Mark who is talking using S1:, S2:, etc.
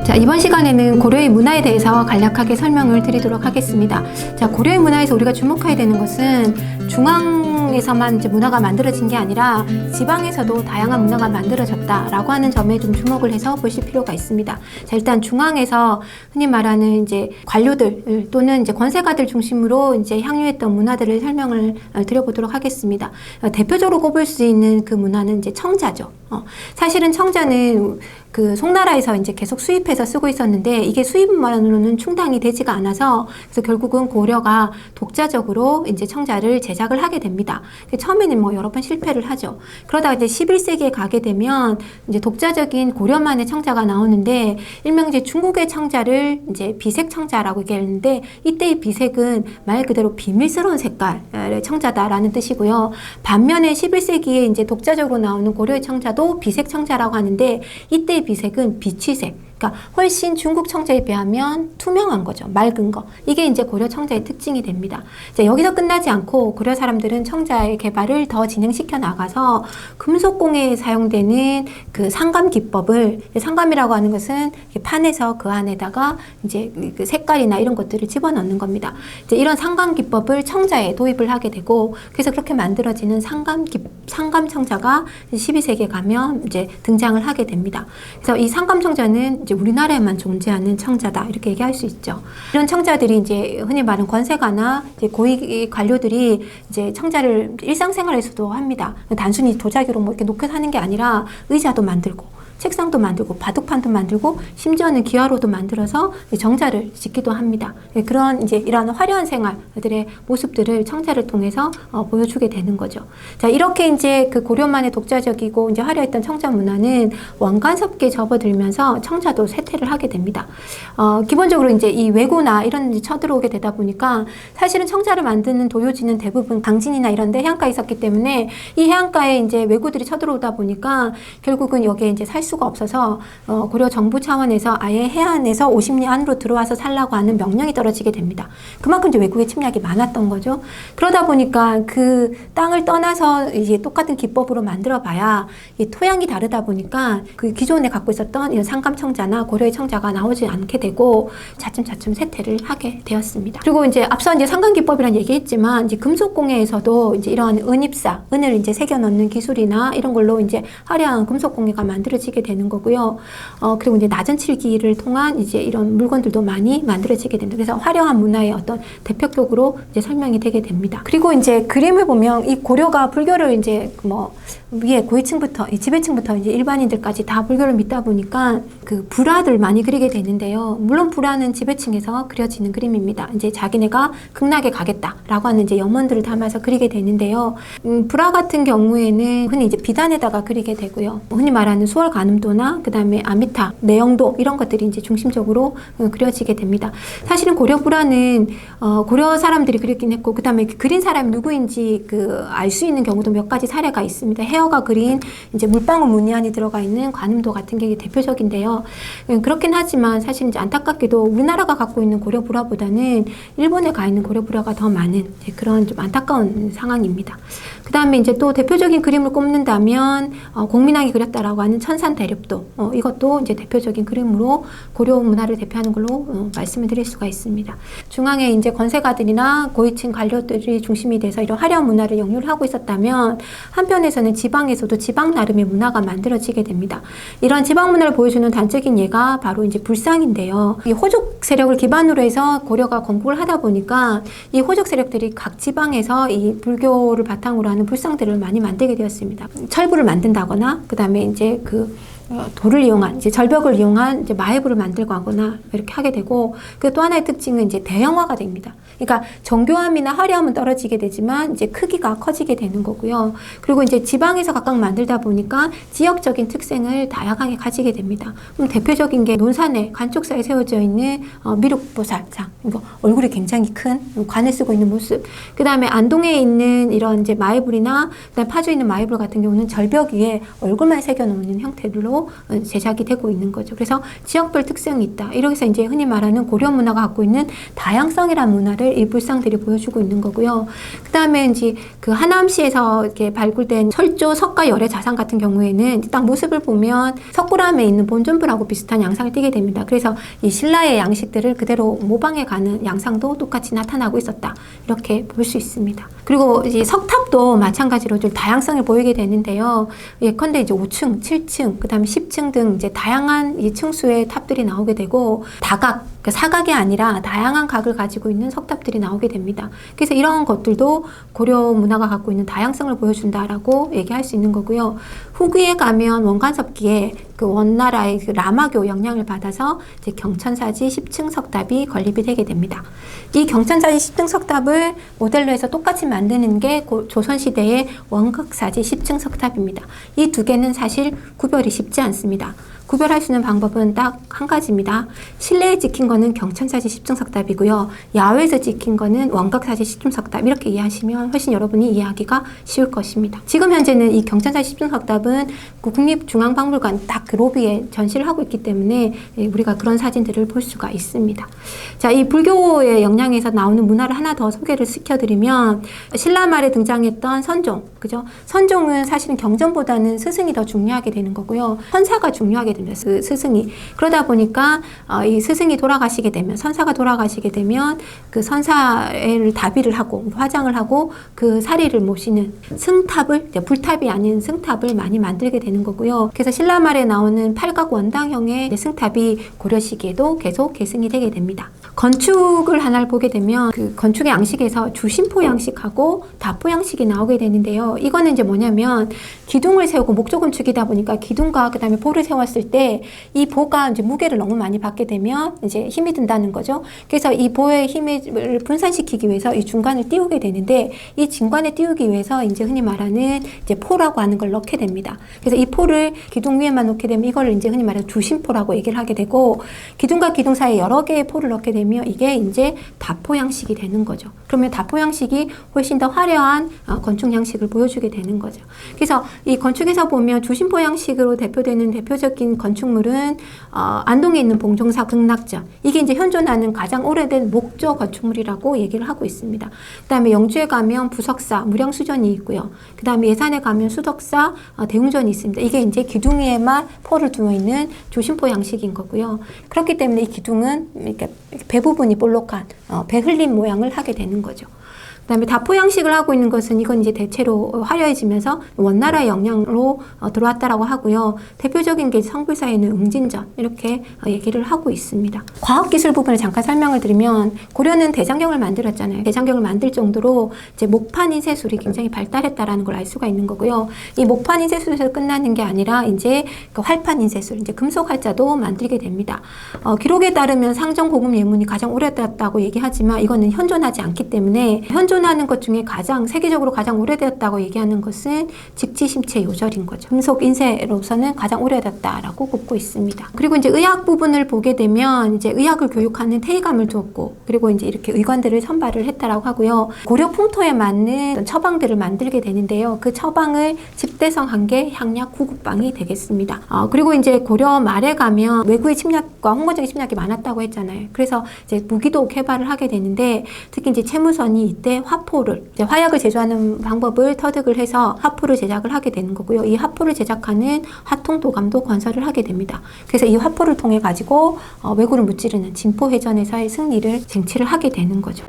S1: 자, 이번 시간에는 고려의 문화에 대해서 간략하게 설명을 드리도록 하겠습니다. 자, 고려의 문화에서 우리가 주목해야 되는 것은 중앙에서만 이제 문화가 만들어진 게 아니라 지방에서도 다양한 문화가 만들어졌다라고 하는 점에 좀 주목을 해서 보실 필요가 있습니다. 자, 일단 중앙에서 흔히 말하는 이제 관료들 또는 이제 권세가들 중심으로 이제 향유했던 문화들을 설명을 드려보도록 하겠습니다. 대표적으로 꼽을 수 있는 그 문화는 이제 청자죠. 사실은 청자는 그 송나라에서 이제 계속 수입해서 쓰고 있었는데 이게 수입만으로는 충당이 되지가 않아서 그래서 결국은 고려가 독자적으로 이제 청자를 제작을 하게 됩니다. 처음에는 뭐 여러 번 실패를 하죠. 그러다가 이제 11세기에 가게 되면 이제 독자적인 고려만의 청자가 나오는데 일명 이제 중국의 청자를 이제 비색 청자라고 얘기하는데 이때의 비색은 말 그대로 비밀스러운 색깔의 청자다라는 뜻이고요. 반면에 11세기에 이제 독자적으로 나오는 고려의 청자도 비색 청자라고 하는데 이때 비색은 비취색, 그러니까 훨씬 중국 청자에 비하면 투명한 거죠. 맑은 거. 이게 이제 고려 청자의 특징이 됩니다. 이제 여기서 끝나지 않고 고려 사람들은 청자의 개발을 더 진행시켜 나가서 금속공예에 사용되는 그 상감 기법을, 상감이라고 하는 것은 판에서 그 안에다가 이제 그 색깔이나 이런 것들을 집어넣는 겁니다. 이제 이런 상감 기법을 청자에 도입을 하게 되고 그래서 그렇게 만들어지는 상감 청자가 12세기에 가면 이제 등장을 하게 됩니다. 그래서 이 상감 청자는 이제 우리나라에만 존재하는 청자다 이렇게 얘기할 수 있죠. 이런 청자들이 이제 흔히 말하는 권세가나 이제 고위 관료들이 이제 청자를 일상생활에서도 합니다. 단순히 도자기로 뭐 이렇게 놓고 사는 게 아니라 의자도 만들고 책상도 만들고 바둑판도 만들고 심지어는 기와로도 만들어서 정자를 짓기도 합니다. 그런 이제 이런 화려한 생활들의 모습들을 청자를 통해서 보여주게 되는 거죠. 자, 이렇게 이제 그 고려만의 독자적이고 이제 화려했던 청자 문화는 원간섭기에 접어들면서 청자도 쇠퇴를 하게 됩니다. 기본적으로 이제 이 왜구나 이런 데 쳐들어오게 되다 보니까 사실은 청자를 만드는 도요지는 대부분 강진이나 이런 데 해안가에 있었기 때문에 이 해안가에 이제 왜구들이 쳐들어오다 보니까 결국은 여기에 이제 살 수가 없어서 고려 정부 차원에서 아예 해안에서 50리 안으로 들어와서 살라고 하는 명령이 떨어지게 됩니다. 그만큼 이제 외국의 침략이 많았던 거죠. 그러다 보니까 그 땅을 떠나서 이제 똑같은 기법으로 만들어봐야 이 토양이 다르다 보니까 그 기존에 갖고 있었던 이런 상감 청자나 고려의 청자가 나오지 않게 되고 차츰차츰 쇠퇴를 하게 되었습니다. 그리고 이제 앞서 이제 상감 기법이란 얘기했지만 이제 금속공예에서도 이제 이런 은입사, 은을 이제 새겨 넣는 기술이나 이런 걸로 이제 화려한 금속공예가 만들어지게 되는 거고요. 그리고 이제 낮은 칠기를 통한 이제 이런 물건들도 많이 만들어지게 됩니다. 그래서 화려한 문화의 어떤 대표격으로 이제 설명이 되게 됩니다. 그리고 이제 그림을 보면 이 고려가 불교를 이제 뭐 위에 고위층부터 지배층부터 이제 일반인들까지 다 불교를 믿다 보니까 그 불화들 많이 그리게 되는데요. 물론 불화는 지배층에서 그려지는 그림입니다. 이제 자기네가 극락에 가겠다라고 하는 이제 염원들을 담아서 그리게 되는데요. 불화 같은 경우에는 흔히 이제 비단에다가 그리게 되고요. 흔히 말하는 수월 간음도나 그 다음에 아미타, 내영도 이런 것들이 이제 중심적으로 그려지게 됩니다. 사실은 고려 불화는 고려 사람들이 그렸긴 했고 그 다음에 그린 사람이 누구인지 알 수 있는 경우도 몇 가지 사례가 있습니다. 헤어가 그린 이제 물방울 무늬안이 들어가 있는 관음도 같은 게 대표적인데요. 그렇긴 하지만 사실 이제 안타깝게도 우리나라가 갖고 있는 고려 불화보다는 일본에 가 있는 고려 불화가 더 많은 그런 좀 안타까운 상황입니다. 그 다음에 이제 또 대표적인 그림을 꼽는다면 공민왕이 그렸다라고 하는 천산 대륙도 이것도 이제 대표적인 그림으로 고려 문화를 대표하는 걸로 말씀을 드릴 수가 있습니다. 중앙에 이제 권세가들이나 고위층 관료들이 중심이 돼서 이런 화려한 문화를 영유를 하고 있었다면 한편에서는 지방에서도 지방 나름의 문화가 만들어지게 됩니다. 이런 지방 문화를 보여주는 단적인 예가 바로 이제 불상인데요. 이 호족 세력을 기반으로 해서 고려가 건국을 하다 보니까 이 호족 세력들이 각 지방에서 이 불교를 바탕으로 하는 불상들을 많이 만들게 되었습니다. 철부를 만든다거나 그 다음에 이제 돌을 이용한 이제 절벽을 이용한 이제 마해부를 만들고 하거나 이렇게 하게 되고 그 또 하나의 특징은 이제 대형화가 됩니다. 그러니까 정교함이나 화려함은 떨어지게 되지만 이제 크기가 커지게 되는 거고요. 그리고 이제 지방에서 각각 만들다 보니까 지역적인 특색을 다양하게 가지게 됩니다. 그럼 대표적인 게 논산의 관쪽사에 세워져 있는 미륵보살상, 이거 얼굴이 굉장히 큰 관을 쓰고 있는 모습. 그 다음에 안동에 있는 이런 이제 마해불이나 그다음에 파주에 있는 마해불 같은 경우는 절벽 위에 얼굴만 새겨놓는 형태로 문화로 제작이 되고 있는 거죠. 그래서 지역별 특성이 있다. 이렇게 해서 이제 흔히 말하는 고려 문화가 갖고 있는 다양성이라는 문화를 이 불상들이 보여주고 있는 거고요. 그 다음에 이제 그 하남시에서 이렇게 발굴된 철조 석가 열애 자상 같은 경우에는 딱 모습을 보면 석굴암에 있는 본전불하고 비슷한 양상을 띠게 됩니다. 그래서 이 신라의 양식들을 그대로 모방해가는 양상도 똑같이 나타나고 있었다. 이렇게 볼 수 있습니다. 그리고 이제 석탑도 마찬가지로 좀 다양성을 보이게 되는데요. 예컨대 이제 5층, 7층, 그 다음에 10층 등 이제 다양한 이 층수의 탑들이 나오게 되고 다각, 그러니까 사각이 아니라 다양한 각을 가지고 있는 석탑들이 나오게 됩니다. 그래서 이런 것들도 고려 문화가 갖고 있는 다양성을 보여준다라고 얘기할 수 있는 거고요. 후기에 가면 원간섭기에 그 원나라의 그 라마교 영향을 받아서 이제 경천사지 10층 석탑이 건립이 되게 됩니다. 이 경천사지 10층 석탑을 모델로 해서 똑같이 만드는 게 조선시대의 원극사지 10층 석탑입니다. 이 두 개는 사실 구별이 쉽지 않습니다. 구별할 수 있는 방법은 딱 한 가지입니다. 실내에 찍힌 거는 경천사지 10층 석탑이고요. 야외에서 찍힌 거는 원각사지 10층 석탑. 이렇게 이해하시면 훨씬 여러분이 이해하기가 쉬울 것입니다. 지금 현재는 이 경천사지 10층 석탑은 국립중앙박물관 딱 그 로비에 전시를 하고 있기 때문에 우리가 그런 사진들을 볼 수가 있습니다. 자, 이 불교의 영향에서 나오는 문화를 하나 더 소개를 시켜드리면 신라 말에 등장했던 선종, 그죠? 선종은 사실은 경전보다는 스승이 더 중요하게 되는 거고요. 선사가 중요하게 됩니다. 스승이. 그러다 보니까 이 스승이 돌아가시게 되면, 선사가 돌아가시게 되면 그 선사를 다비를 하고 화장을 하고 그 사리를 모시는 승탑을, 불탑이 아닌 승탑을 많이 만들게 되는 거고요. 그래서 신라 말에 나오는 팔각 원당형의 승탑이 고려 시기에도 계속 계승이 되게 됩니다. 건축을 하나를 보게 되면 그 건축의 양식에서 주심포 양식하고 다포 양식이 나오게 되는데요. 이거는 이제 뭐냐면 기둥을 세우고 목조 건축이다 보니까 기둥과 그다음에 보를 세웠을 때 이 보가 이제 무게를 너무 많이 받게 되면 이제 힘이 든다는 거죠. 그래서 이 보의 힘을 분산시키기 위해서 이 중간을 띄우게 되는데 이 중간에 띄우기 위해서 이제 흔히 말하는 이제 포라고 하는 걸 넣게 됩니다. 그래서 이 포를 기둥 위에만 놓게 되면 이걸 이제 흔히 말하는 주심포라고 얘기를 하게 되고 기둥과 기둥 사이에 여러 개의 포를 넣게 되면 이게 이제 다포 양식이 되는 거죠. 그러면 다포 양식이 훨씬 더 화려한 건축 양식을 보여주게 되는 거죠. 그래서 이 건축에서 보면 주심포 양식으로 대표되는 대표적인 건축물은 안동에 있는 봉종사 극락전. 이게 이제 현존하는 가장 오래된 목조 건축물이라고 얘기를 하고 있습니다. 그 다음에 영주에 가면 부석사 무량수전이 있고요. 그 다음에 예산에 가면 수덕사 대웅전이 있습니다. 이게 이제 기둥 위에만 포를 두어 있는 주심포 양식인 거고요. 그렇기 때문에 이 기둥은 이렇게 배 부분이 볼록한 배 흘림 모양을 하게 되는 거죠. 그다음에 다포 양식을 하고 있는 것은 이건 이제 대체로 화려해지면서 원나라의 영향으로 들어왔다라고 하고요. 대표적인 게 성불사에는 응진전 이렇게 얘기를 하고 있습니다. 과학기술 부분을 잠깐 설명을 드리면 고려는 대장경을 만들었잖아요. 대장경을 만들 정도로 이제 목판 인쇄술이 굉장히 발달했다라는 걸 알 수가 있는 거고요. 이 목판 인쇄술에서 끝나는 게 아니라 이제 그 활판 인쇄술, 이제 금속 활자도 만들게 됩니다. 기록에 따르면 상정 고금 예문이 가장 오래됐다고 얘기하지만 이거는 현존하지 않기 때문에 현존하는 것 중에 세계적으로 가장 오래되었다고 얘기하는 것은 직지심체 요절인 거죠. 금속 인쇄로서는 가장 오래됐다라고 꼽고 있습니다. 그리고 이제 의학 부분을 보게 되면 이제 의학을 교육하는 태의감을 두었고, 그리고 이제 이렇게 의관들을 선발을 했다라고 하고요. 고려 풍토에 맞는 처방들을 만들게 되는데요. 그 처방을 집대성한 게 향약 구국방이 되겠습니다. 그리고 이제 고려 말에 가면 외구의 침략과 홍보적인 침략이 많았다고 했잖아요. 그래서 이제 무기도 개발을 하게 되는데 특히 이제 채무선이 이때 화포를, 이제 화약을 제조하는 방법을 터득을 해서 화포를 제작을 하게 되는 거고요. 이 화포를 제작하는 화통도감도 건설을 하게 됩니다. 그래서 이 화포를 통해 가지고 왜구를 무찌르는 진포회전에서의 승리를 쟁취를 하게 되는 거죠.